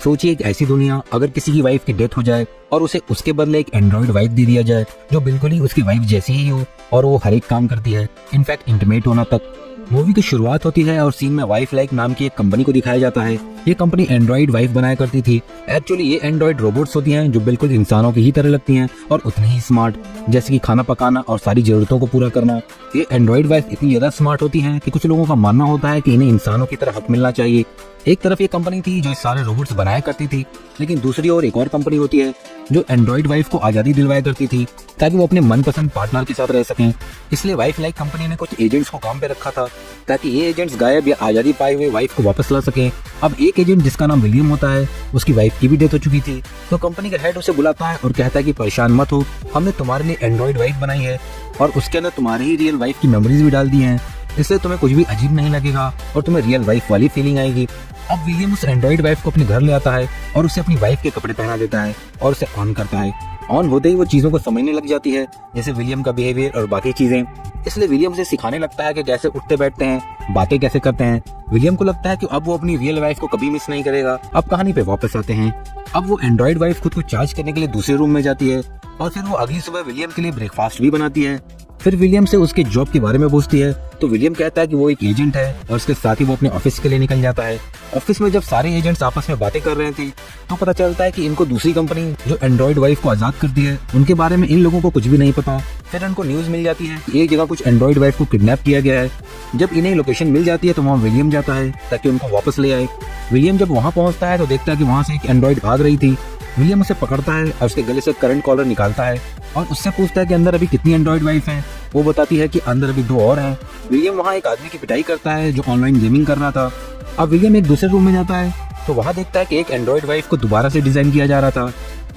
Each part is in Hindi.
सोचिए एक ऐसी दुनिया, अगर किसी की वाइफ की डेथ हो जाए और उसे उसके बदले एक एंड्रॉइड वाइफ दे दिया जाए जो बिल्कुल ही उसकी वाइफ जैसी ही हो और वो हर एक काम करती है, इनफैक्ट इंटीमेट होना तक। मूवी की शुरुआत होती है और सीन में वाइफ लाइक नाम की एक कंपनी को दिखाया जाता है। ये कंपनी एंड्रॉइड वाइफ बनाया करती थी। एक्चुअली ये एंड्रॉइड रोबोट्स होती हैं जो बिल्कुल इंसानों की ही तरह लगती हैं और उतनी ही स्मार्ट, जैसे कि खाना पकाना और सारी जरूरतों को पूरा करना। ये एंड्रॉइड वाइफ इतनी ज्यादा स्मार्ट होती हैं कि कुछ लोगों का मानना होता है कि इन्हें इंसानों की तरह हक मिलना चाहिए। एक तरफ ये कंपनी थी जो सारे रोबोट्स बनाया करती थी, लेकिन दूसरी ओर एक और कंपनी होती है जो एंड्रॉइड वाइफ को आजादी दिलवाया करती थी ताकि वो अपने मनपसंद पार्टनर के साथ रह सकें। इसलिए वाइफ लाइक कंपनी ने कुछ एजेंट्स को काम पे रखा था ताकि ये एजेंट्स गायब या आजादी पाए हुए वाइफ को वापस ला सकें। अब एक एजेंट जिसका नाम विलियम होता है, उसकी वाइफ की भी डेथ हो चुकी थी, तो कंपनी का हेड उसे बुलाता है और कहता है कि परेशान मत हो, हमने तुम्हारे लिए एंड्रॉइड वाइफ बनाई है और उसके अंदर तुम्हारी ही रियल वाइफ की मेमोरीज भी डाल दी हैं, इसलिए तुम्हें कुछ भी अजीब नहीं लगेगा और तुम्हें रियल वाइफ वाली फीलिंग आएगी। अब विलियम उस एंड्रॉइड वाइफ को अपने घर ले आता है और उसे अपनी वाइफ के कपड़े पहना देता है और उसे ऑन करता है। ऑन होते ही वो चीजों को समझने लग जाती है, जैसे विलियम का बिहेवियर और बाकी चीजें। इसलिए विलियम उसे सिखाने लगता है कि कैसे उठते बैठते हैं, बातें कैसे करते हैं। विलियम को लगता है कि अब वो अपनी रियल वाइफ को कभी मिस नहीं करेगा। अब कहानी पे वापस आते हैं। अब वो एंड्रॉइड वाइफ खुद को चार्ज करने के लिए दूसरे रूम में जाती है और फिर वो अगली सुबह विलियम के लिए ब्रेकफास्ट भी बनाती है। फिर विलियम से उसके जॉब के बारे में पूछती है तो विलियम कहता है कि वो एक एजेंट है और उसके साथ ही वो अपने ऑफिस के लिए निकल जाता है। ऑफिस में जब सारे एजेंट्स आपस में बातें कर रहे थे तो पता चलता है कि इनको दूसरी कंपनी जो एंड्रॉइड वाइफ को आजाद करती है उनके बारे में इन लोगों को कुछ भी नहीं पता। फिर इनको न्यूज मिल जाती है कि एक जगह कुछ एंड्रॉइड वाइफ को किडनैप किया गया है। जब इन्हें लोकेशन मिल जाती है तो वहाँ विलियम जाता है ताकि उनको वापस ले आए। विलियम जब वहाँ पहुँचता है तो देखता है कि वहाँ से एक एंड्रॉइड भाग रही थी। विलियम उसे पकड़ता है और उसके गले से करंट कॉलर निकालता है और उससे पूछता है कि अंदर अभी कितनी एंड्रॉइड वाइफ हैं। वो बताती है कि अंदर अभी 2 और हैं। विलियम वहाँ एक आदमी की पिटाई करता है जो ऑनलाइन गेमिंग कर रहा था। अब विलियम एक दूसरे रूम में जाता है तो वहाँ देखता है कि एक एंड्रॉइड वाइफ को दोबारा से डिजाइन किया जा रहा था।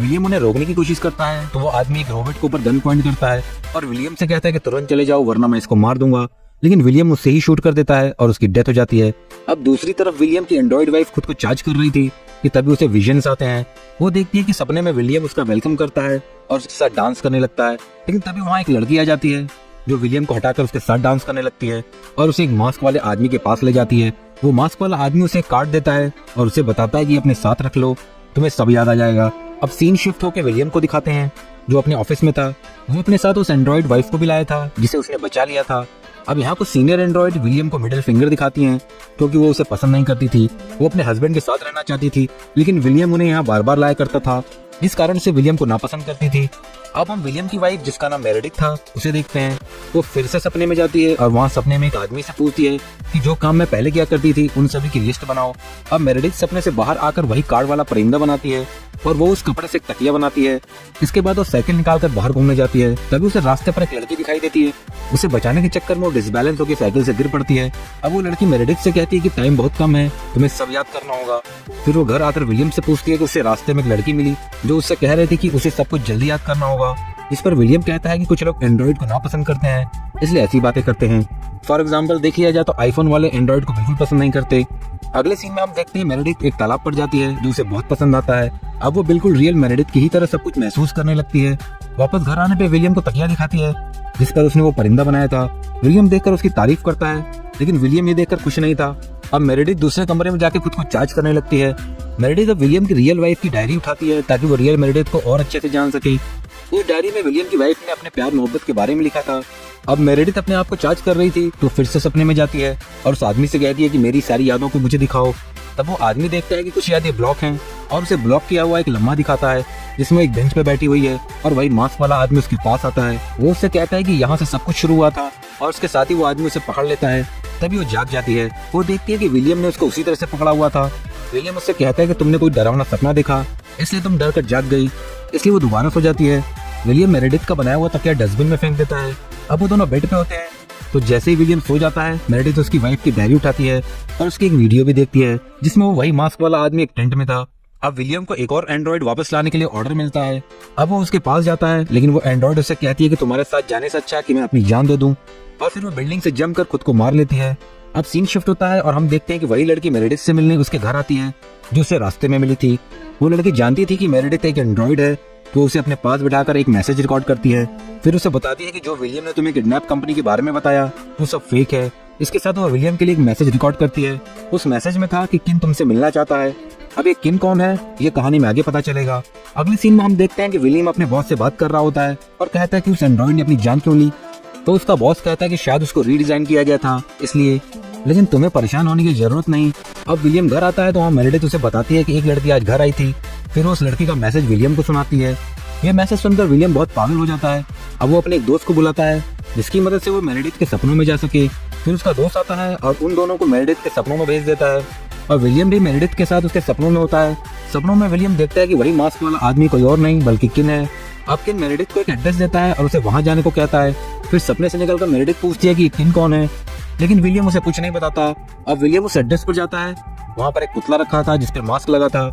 विलियम उन्हें रोकने की कोशिश करता है तो वो आदमी एक रोबोट के ऊपर गन पॉइंट करता है और विलियम से कहता है कि तुरंत चले जाओ वरना मैं इसको मार दूंगा, लेकिन विलियम उससे ही शूट कर देता है और उसकी डेथ हो जाती है। अब दूसरी तरफ विलियम की एंड्रॉइड वाइफ खुद को चार्ज कर रही थी कि तभी उसे विजन्स आते हैं। वो देखती है कि सपने में विलियम उसका वेलकम करता है और उसके साथ डांस करने लगता है, लेकिन तभी वहाँ एक लड़की आ जाती है जो विलियम को हटाकर उसके साथ डांस करने लगती है और उसे एक मास्क वाले आदमी के पास ले जाती है। वो मास्क वाला आदमी उसे एक कार्ड देता है और उसे बताता है कि अपने साथ रख लो, तुम्हें सब याद आ जाएगा। अब सीन शिफ्ट होकर विलियम को दिखाते हैं जो अपने ऑफिस में था। वो अपने साथ उस एंड्रॉइड वाइफ को भी लाया था जिसे उसने बचा लिया था। अब यहाँ कुछ सीनियर एंड्रॉइड विलियम को मिडिल फिंगर दिखाती हैं क्योंकि वो उसे पसंद नहीं करती थी। वो अपने हस्बैंड के साथ रहना चाहती थी, लेकिन विलियम उन्हें यहाँ बार बार लाया करता था, जिस कारण से विलियम को नापसंद करती थी। अब हम विलियम की वाइफ जिसका नाम मेरेडिथ था उसे देखते हैं। वो फिर से सपने में जाती है और वहाँ सपने में एक आदमी से पूछती है कि जो काम मैं पहले किया करती थी उन सभी की लिस्ट बनाओ। अब मेरेडिथ सपने से बाहर आकर वही कार्ड वाला परिंदा बनाती है और वो उस कपड़े से एक तकिया बनाती है। इसके बाद वो साइकिल निकालकर बाहर घूमने जाती है। तभी उसे रास्ते पर एक लड़की दिखाई देती है। उसे बचाने के चक्कर में वो डिसबैलेंस होकर साइकिल से गिर पड़ती है। अब वो लड़की मेरेडिथ से कहती है कि टाइम बहुत कम है, तुम्हें सब याद करना होगा। फिर वो घर आकर विलियम से पूछती है कि उसे रास्ते में एक लड़की मिली जो उससे कह रही थी कि उसे सब कुछ जल्दी याद करना होगा। इस पर विलियम कहता है कि कुछ लोग एंड्रॉइड को नापसंद करते हैं, इसलिए ऐसी बातें करते हैं। फॉर एग्जाम्पल देख लिया जाए तो आईफोन वाले एंड्रॉइड को बिल्कुल पसंद नहीं करते। अगले सीन में हम देखते हैं मेरेडिथ एक तालाब पर जाती है जो उसे बहुत पसंद आता है। अब वो बिल्कुल रियल मेरेडिथ की ही तरह सब कुछ महसूस करने लगती है। वापस घर आने पे विलियम को तकिया दिखाती है जिस पर उसने वो परिंदा बनाया था। विलियम देखकर उसकी तारीफ करता है, लेकिन विलियम ये देखकर खुश नहीं था। अब मेरेडिथ दूसरे कमरे में जाके खुद को चार्ज करने लगती है। मेरेडिथ अब विलियम की रियल वाइफ की डायरी उठाती है ताकि वो रियल मेरेडिथ को और अच्छे से जान सके। उस डायरी में विलियम की वाइफ ने अपने प्यार मोहब्बत के बारे में लिखा था। अब मेरेडिथ अपने आप को चार्ज कर रही थी तो फिर से सपने में जाती है और उस आदमी से कहती है कि मेरी सारी यादों को मुझे दिखाओ। तब वो आदमी देखता है कि कुछ यादें ब्लॉक हैं और उसे ब्लॉक किया हुआ एक लम्हा दिखाता है जिसमें एक बेंच पे बैठी हुई है और वही मास्क वाला आदमी उसके पास आता है। वो उससे कहता है कि यहाँ से सब कुछ शुरू हुआ था और उसके साथ ही वो आदमी उसे पकड़ लेता है। तभी वो जाग जाती है। वो देखती है कि विलियम ने उसको उसी तरह से पकड़ा हुआ था। विलियम उससे कहता है कि तुमने कोई डरावना सपना देखा इसलिए तुम डर कर जाग गई, इसलिए वो दोबारा सो जाती है। विलियम मेरेडिथ का बनाया हुआ तकिया डस्टबिन में फेंक देता है। अब वो दोनों बेड पे होते हैं तो जैसे ही विलियम सो जाता है मेरेडिथ उसकी वाइफ की डायरी उठाती है और उसकी एक वीडियो भी देखती है जिसमें वो वही मास्क वाला आदमी एक टेंट में था। अब विलियम को एक और एंड्रॉइड वापस लाने के लिए ऑर्डर मिलता है। अब वो उसके पास जाता है, लेकिन वो एंड्रॉइड उससे कहती है कि तुम्हारे साथ जाने से अच्छा है कि मैं अपनी जान दे दूं, और फिर वो बिल्डिंग से जम कर खुद को मार लेती है। अब सीन शिफ्ट होता है और हम देखते हैं कि वही लड़की मेरेडिथ से मिलने उसके घर आती है जो उसे रास्ते में मिली थी। वो लड़की जानती थी कि मेरेडिथ एक एंड्रॉइड है तो उसे अपने पास बिठाकर एक मैसेज रिकॉर्ड करती है। फिर उसे बताती है कि जो विलियम ने तुम्हें किडनैप कंपनी के बारे में बताया वो सब फेक है। इसके साथ वो विलियम के लिए एक मैसेज रिकॉर्ड करती है। उस मैसेज में था कि किन तुमसे मिलना चाहता है अब ये किन कौन है ये कहानी में आगे पता चलेगा। अगले सीन में हम देखते हैं कि विलियम अपने बॉस से बात कर रहा होता है और कहता है कि उस एंड्रॉइड ने अपनी जान क्यों ली। तो उसका बॉस कहता है कि शायद उसको रीडिजाइन किया गया था इसलिए, लेकिन तुम्हें परेशान होने की जरूरत नहीं। अब विलियम घर आता है तो वहाँ मेरेडिथ उसे बताती है कि एक लड़की आज घर आई थी। फिर वो उस लड़की का मैसेज विलियम को सुनाती है। ये मैसेज सुनकर विलियम बहुत पागल हो जाता है। अब वो अपने एक दोस्त को बुलाता है जिसकी मदद से वो मेरेडिथ के सपनों में जा सके। फिर उसका दोस्त आता है और उन दोनों को मेरेडिथ के सपनों में भेज देता है और विलियम भी मेरेडिथ के साथ उसके सपनों में होता है। सपनों में विलियम देखता है कि वही मास्क वाला आदमी कोई और नहीं बल्कि किन है। अब किन मेरेडिथ को एक एड्रेस देता है और उसे वहां जाने को कहता है। फिर सपने से निकलकर मेरेडिथ पूछती है कि किन कौन है, लेकिन विलियम उसे कुछ नहीं बताता। अब विलियम उस एड्रेस पर जाता है। वहाँ पर एक पुतला रखा था जिस पर मास्क लगा था।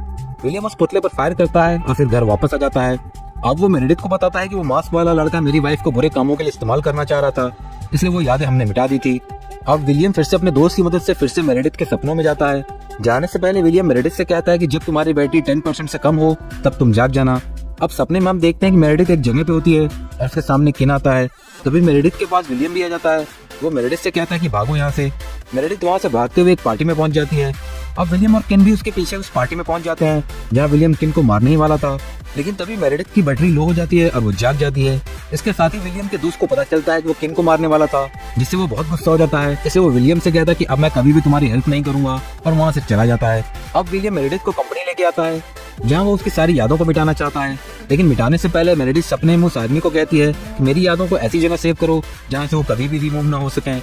विलियम उस पुतले पर फायर करता है और फिर घर वापस आ जाता है। अब वो मेरेडिथ को बताता है कि वो मास्क वाला लड़का मेरी वाइफ को बुरे कामों के लिए इस्तेमाल करना चाह रहा था, इसलिए वो यादें हमने मिटा दी थी। अब विलियम फिर से अपने दोस्त की मदद से फिर से मेरेडिथ के सपनों में जाता है। जाने से पहले विलियम मेरेडिथ से कहता है कि जब तुम्हारी बैटरी 10% से कम हो तब तुम जाग जाना। अब सपने में हम देखते हैं कि मेरेडिथ एक जगह पे होती है और उसके सामने किन आता है। तभी मेरेडिथ के पास विलियम भी आ जाता है। वो मेरेडिथ से कहता है कि भागो यहाँ से। मेरेडिथ वहाँ से भागते हुए एक पार्टी में पहुंच जाती है। अब विलियम और किन भी उसके पीछे उस पार्टी में पहुंच जाते हैं जहाँ विलियम किन को मारने ही वाला था, लेकिन तभी मेरेडिथ की बैटरी लो हो जाती है और वो जाग जाती है। इसके साथ ही विलियम के दोस्त को पता चलता है कि वो किन को मारने वाला था, जिससे वो बहुत गुस्सा हो जाता है। इससे वो विलियम से कहता है कि अब मैं कभी भी तुम्हारी हेल्प नहीं करूंगा और वहाँ से चला जाता है। अब विलियम मेरेडिथ को कंपनी लेके आता है जहाँ वो उसकी सारी यादों को मिटाना चाहता है, लेकिन मिटाने से पहले मेरेडिथ सपने में उस आदमी को कहती है कि मेरी यादों को ऐसी जगह सेव करो जहाँ से वो कभी भी रिमूव ना हो सके,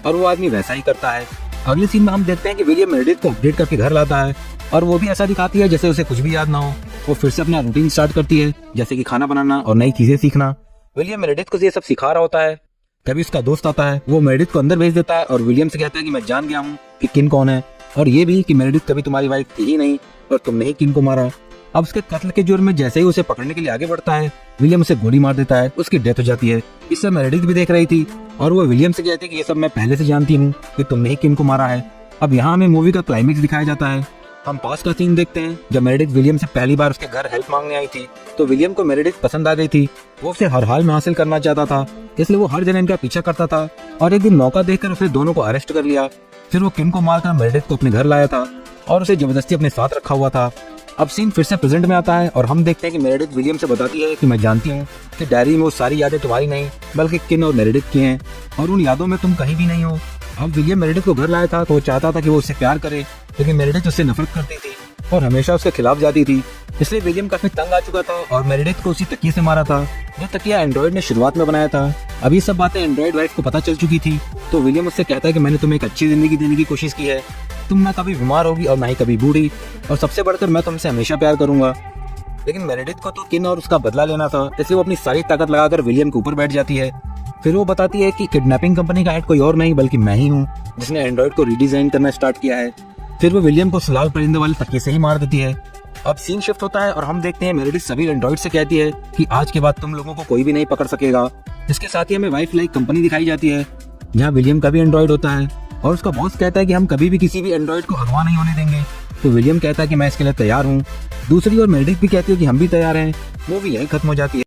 और वो आदमी वैसा ही करता है। अगले सीन में हम देखते हैं कि विलियम मेरेडिथ को अपडेट करके घर लाता है और वो भी ऐसा दिखाती है जैसे उसे कुछ भी याद ना हो। वो फिर से अपना रूटीन स्टार्ट करती है जैसे कि खाना बनाना और नई चीजें सीखना। विलियम मेरेडिथ को ये सब सिखा रहा होता है। तभी उसका दोस्त आता है। वो मेरेडिथ को अंदर भेज देता है और विलियम से कहता है कि मैं जान गया हूँ कि किन कौन है, और ये भी कि मेरेडिथ कभी तुम्हारी वाइफ थी ही नहीं और तुमने ही किन को मारा। अब उसके कत्ल के जुर्म में जैसे ही उसे पकड़ने के लिए आगे बढ़ता है, विलियम उसे गोली मार देता है। उसकी डेथ हो जाती है। इस सब मेरेडिथ भी देख रही थी और वो विलियम से कहती है कि ये सब मैं पहले से जानती हूँ कि तुमने ही किन को मारा है। अब यहाँ हमें मूवी का क्लाइमेक्स दिखाया जाता है। हम पास का सीन देखते हैं जब मेरेडिथ विलियम से पहली बार उसके घर हेल्प मांगने आई थी। तो विलियम को मेरेडिथ पसंद आ गई थी। वो उसे हर हाल में हासिल करना चाहता था, इसलिए वो हर जगह इनका पीछा करता था और एक दिन मौका देखकर उसने दोनों को अरेस्ट कर लिया। फिर वो किन को मारकर मेरेडिथ को अपने घर लाया था और उसे जबरदस्ती अपने साथ रखा हुआ था। अब सीन फिर से प्रेजेंट में आता है और हम देखते हैं कि मेरेडिथ विलियम से बताती है कि मैं जानती हूँ कि डायरी में वो सारी यादें तुम्हारी नहीं बल्कि किन और मेरेडिथ की हैं, और उन यादों में तुम कहीं भी नहीं हो। अब विलियम मेरेडिथ को घर लाया था तो वो चाहता था कि वो उससे प्यार करे, लेकिन मेरेडिथ उससे नफरत करती थी और हमेशा उसके खिलाफ जाती थी। इसलिए विलियम काफी तंग आ चुका था और मेरेडिथ को उसी तकिए से मारा था जो तकिया एंड्रॉइड ने शुरुआत में बनाया था। अब ये सब बातें एंड्रॉइड वाइफ को पता चल चुकी थी, तो विलियम उससे कहता है कि मैंने तुम्हें एक अच्छी जिंदगी देने की कोशिश की है। तुम ना कभी बीमार होगी और ना ही कभी बूढ़ी, और सबसे बढ़कर मैं तुमसे हमेशा प्यार करूंगा। लेकिन मेरेडिथ को तो किन और उसका बदला लेना था, इसलिए वो अपनी सारी ताकत लगाकर विलियम के ऊपर बैठ जाती है। फिर वो बताती है कि किडनैपिंग कंपनी का हेड कोई और नहीं बल्कि मैं ही हूँ जिसने एंड्रॉइड को रीडिजाइन करना स्टार्ट किया है। फिर वो विलियम को लाल परिंदे वाले तकिए से ही मार देती है। अब सीन शिफ्ट होता है और हम देखते हैं मेरेडिथ सभी एंड्रॉइड से कहती है कि आज के बाद तुम लोगों को कोई भी नहीं पकड़ सकेगा। इसके साथ ही हमें वाइफ लाइक कंपनी दिखाई जाती है जहाँ विलियम का भी एंड्रॉइड होता है और उसका बॉस कहता है कि हम कभी भी किसी भी एंड्रॉइड को अगवा नहीं होने देंगे। तो विलियम कहता है कि मैं इसके लिए तैयार हूँ। दूसरी ओर मेरेडिथ भी कहती है कि हम भी तैयार हैं। मूवी यही खत्म हो जाती है।